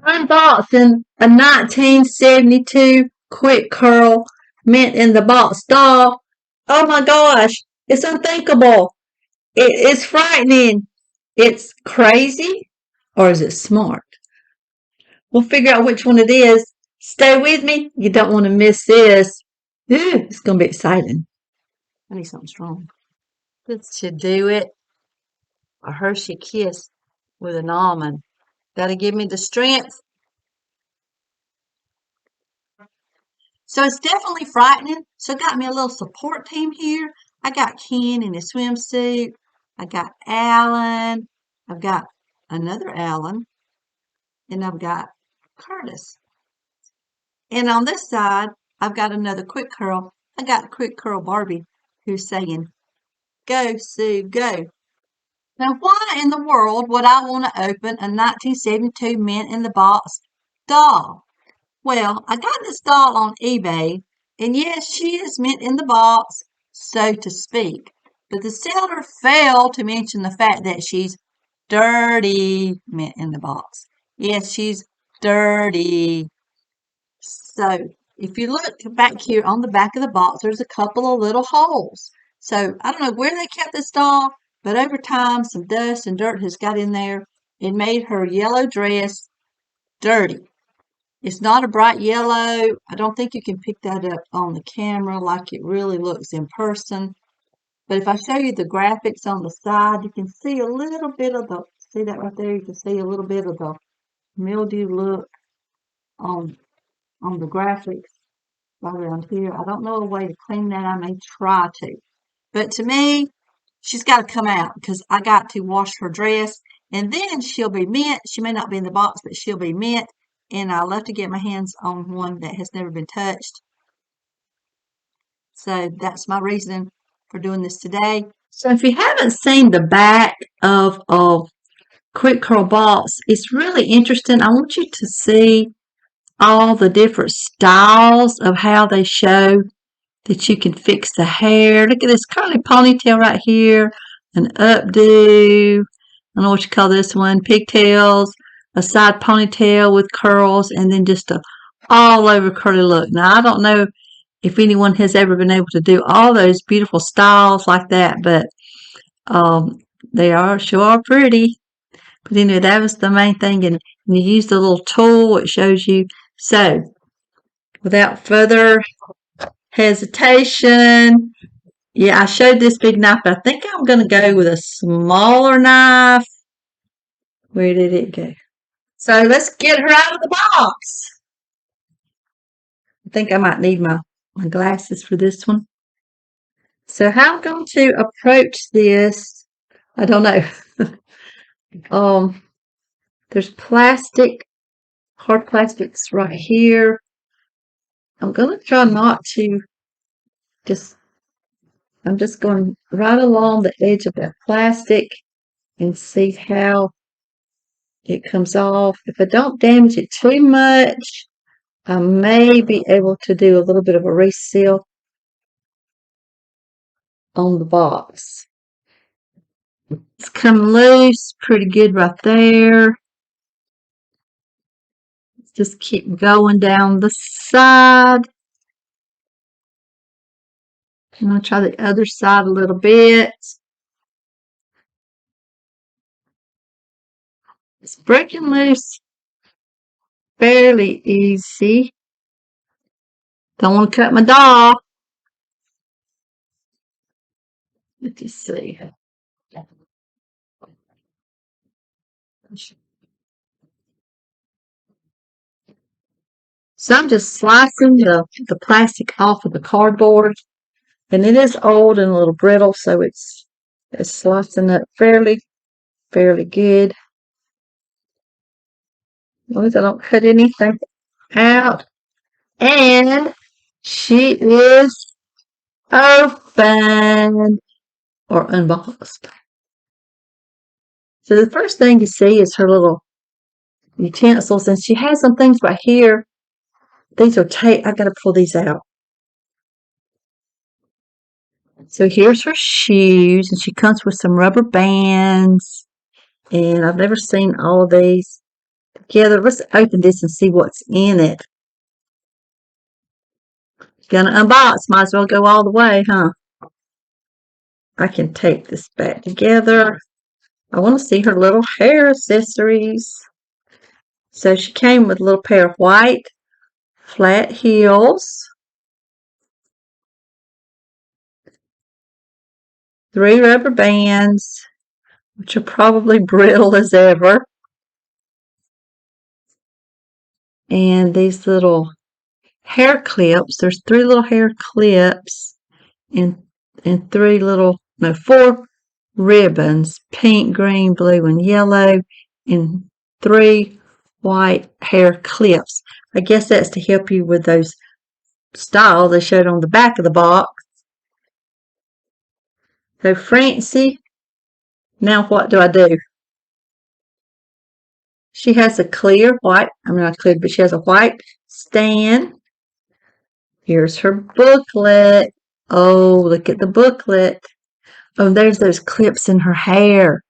Unboxing a 1972 Quick Curl mint in the box doll. Oh my gosh, it's unthinkable. It is frightening. It's crazy, or is it smart? We'll figure out which one it is. Stay with me. You don't want to miss this. Ooh, it's going to be exciting. I need something strong. This should do it. A Hershey Kiss with an almond. That'll give me the strength. So it's definitely frightening. So I got me a little support team here. I got Ken in his swimsuit. I got Alan. I've got another Alan. And I've got Curtis. And on this side, I've got another Quick Curl. I got Quick Curl Barbie who's saying, "Go, Sue, go." Now, why in the world would I want to open a 1972 mint in the box doll? Well, I got this doll on eBay, and yes, she is mint in the box, so to speak. But the seller failed to mention the fact that she's dirty mint in the box. Yes, she's dirty. So, if you look back here on the back of the box, there's a couple of little holes. So, I don't know where they kept this doll, but over time, some dust and dirt has got in there and made her yellow dress dirty. It's not a bright yellow. I don't think you can pick that up on the camera like it really looks in person. But if I show you the graphics on the side, you can see a little bit of the, see that right there? You can see a little bit of the mildew look on the graphics right around here. I don't know a way to clean that. I may try to. But to me, she's got to come out because I got to wash her dress. And then she'll be mint. She may not be in the box, but she'll be mint. And I love to get my hands on one that has never been touched. So that's my reason for doing this today. So if you haven't seen the back of Quick Curl box, it's really interesting. I want you to see all the different styles of how they show that you can fix the hair. Look at this curly ponytail right here, an updo. I don't know what you call this one, pigtails, a side ponytail with curls, and then just a all over curly look. Now, I don't know if anyone has ever been able to do all those beautiful styles like that, but they sure are pretty. But anyway, that was the main thing, and you use the little tool, it shows you. So, without further hesitation, yeah, I showed this big knife, but I think I'm going to go with a smaller knife. Where did it go? So let's get her out of the box. I think I might need my glasses for this one. So how I'm going to approach this, I don't know. There's plastic, hard plastics right here. I'm going to try not to I'm just going right along the edge of that plastic and see how it comes off. If I don't damage it too much, I may be able to do a little bit of a reseal on the box. It's come loose pretty good right there. Let's just keep going down the side. I'm going to try the other side a little bit. It's breaking loose fairly easy. Don't want to cut my doll. Let's see. So I'm just slicing the plastic off of the cardboard. And it is old and a little brittle, so it's slicing up fairly good. As long as I don't cut anything out. And she is open or unboxed. So the first thing you see is her little utensils, and she has some things right here. These are tape. I gotta pull these out. So here's her shoes, and she comes with some rubber bands. And I've never seen all of these. together. Let's open this and see what's in it. Gonna unbox. Might as well go all the way, huh? I can take this back together. I want to see her little hair accessories. So she came with a little pair of white flat heels, 3 rubber bands, which are probably brittle as ever, and these little hair clips. There's 3 little hair clips and 4 ribbons, pink, green, blue, and yellow, and 3 white hair clips. I guess that's to help you with those styles they showed on the back of the box. So Francie, now what do I do? She has a clear white, I mean not clear, but she has a white stand. Here's her booklet. Oh, look at the booklet. Oh, there's those clips in her hair.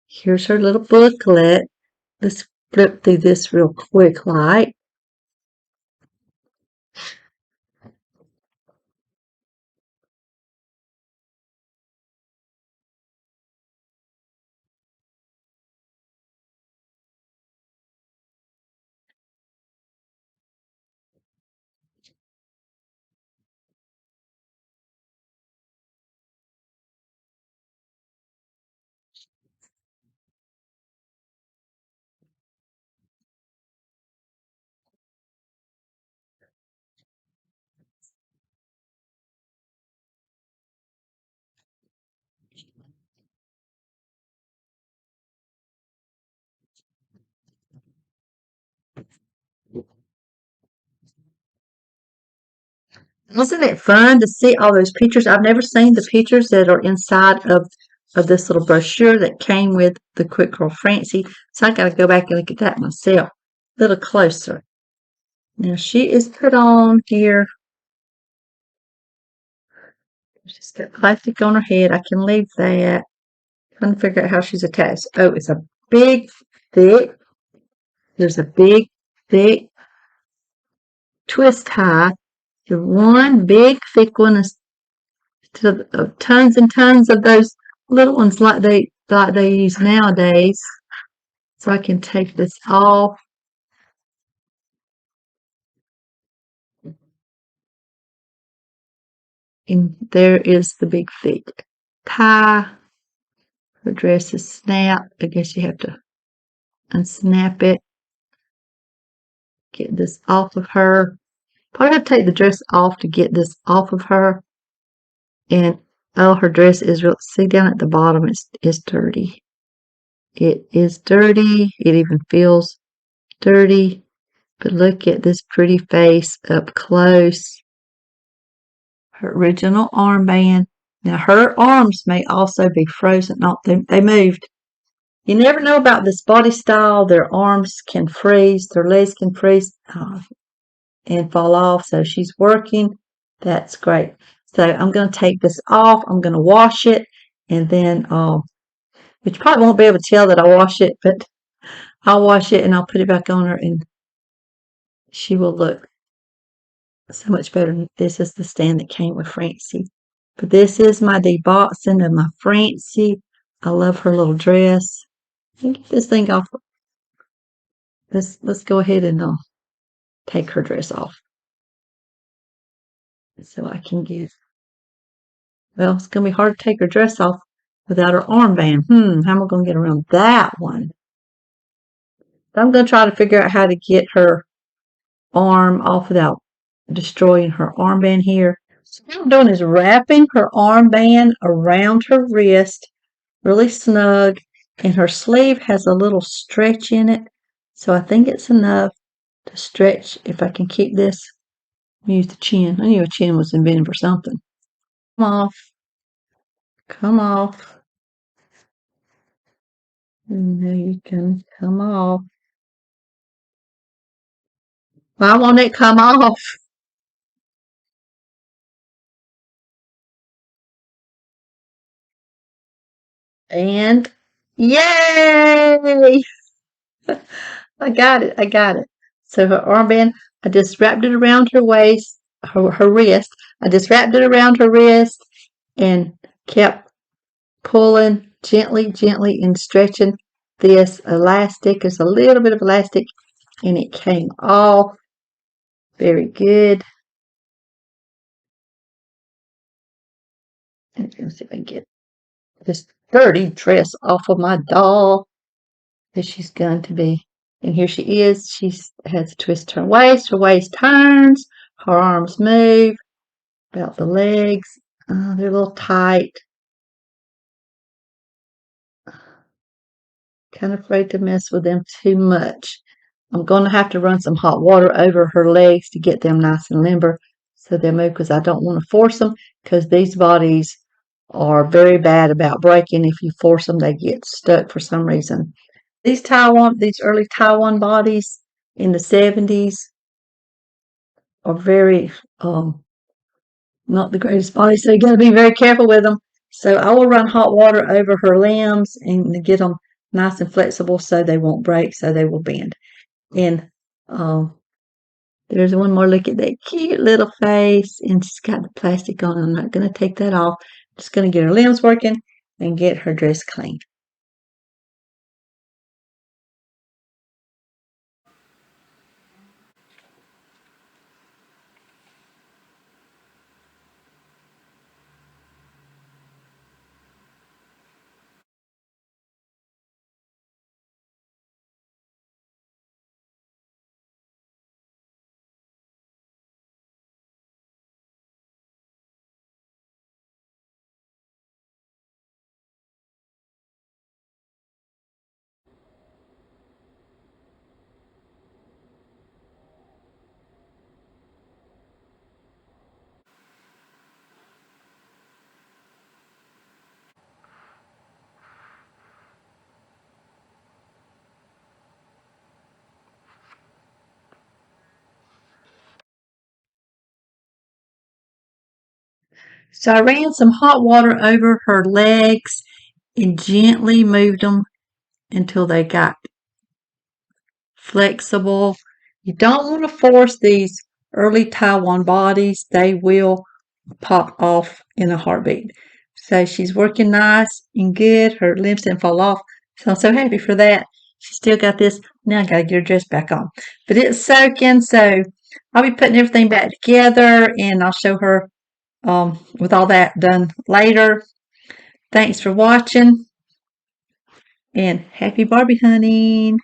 Here's her little booklet. Let's flip through this real quick, like. Wasn't it fun to see all those pictures? I've never seen the pictures that are inside of this little brochure that came with the Quick Girl Francie. So I got to go back and look at that myself a little closer. Now she is put on here. She's got plastic on her head. I can leave that. Trying to figure out how she's attached. Oh, it's a big, thick. There's a big, thick twist tie. The one big, thick one is to tons and tons of those little ones like they use nowadays. So I can take this off. And there is the big thick tie. Her dress is snapped. I guess you have to unsnap it. Get this off of her. Probably have to take the dress off to get this off of her. And oh, her dress is real. See down at the bottom, it's dirty. It is dirty. It even feels dirty. But look at this pretty face up close. Her original armband. Now her arms may also be frozen. No, they moved. You never know about this body style. Their arms can freeze. Their legs can freeze and fall off. So she's working. That's great. So I'm going to take this off. I'm going to wash it. And then, which you probably won't be able to tell that I wash it, but I'll wash it and I'll put it back on her and she will look so much better. This is the stand that came with Francie. But this is my deboxing of my Francie. I love her little dress. Get this thing off. Let's go ahead and take her dress off. So I can get, well, it's going to be hard to take her dress off without her armband. How am I going to get around that one? I'm going to try to figure out how to get her arm off without destroying her armband here. So what I'm doing is wrapping her armband around her wrist, really snug, and her sleeve has a little stretch in it. So I think it's enough to stretch if I can keep this. Let me use the chin. I knew a chin was invented for something. Come off. Come off. And now you can come off. Why won't it come off? And yay! I got it. I got it. So her armband, I just wrapped it around her waist, her wrist. I just wrapped it around her wrist and kept pulling gently, gently, and stretching this elastic. There's a little bit of elastic, and it came off. Very good. And let's see if I can get this dirty dress off of my doll that she's going to be. And here she is. She has a twist her waist turns, her arms move, about the legs. They're a little tight. Kind of afraid to mess with them too much. I'm going to have to run some hot water over her legs to get them nice and limber so they move, because I don't want to force them, because these bodies are very bad about breaking. If you force them, they get stuck for some reason. These early Taiwan bodies in the 70s are very not the greatest bodies, so you got to be very careful with them. So I will run hot water over her limbs and get them nice and flexible so they won't break, so they will bend. And there's one more look at that cute little face, and she's got the plastic on. I'm not going to take that off. I'm just going to get her limbs working and get her dress clean. So I ran some hot water over her legs and gently moved them until they got flexible. You don't want to force these early Taiwan bodies. They will pop off in a heartbeat. So she's working nice and good. Her limbs didn't fall off. So I'm so happy for that. She still got this. Now I got to get her dress back on. But it's soaking, so I'll be putting everything back together, and I'll show her with all that done later. Thanks for watching, and happy Barbie hunting.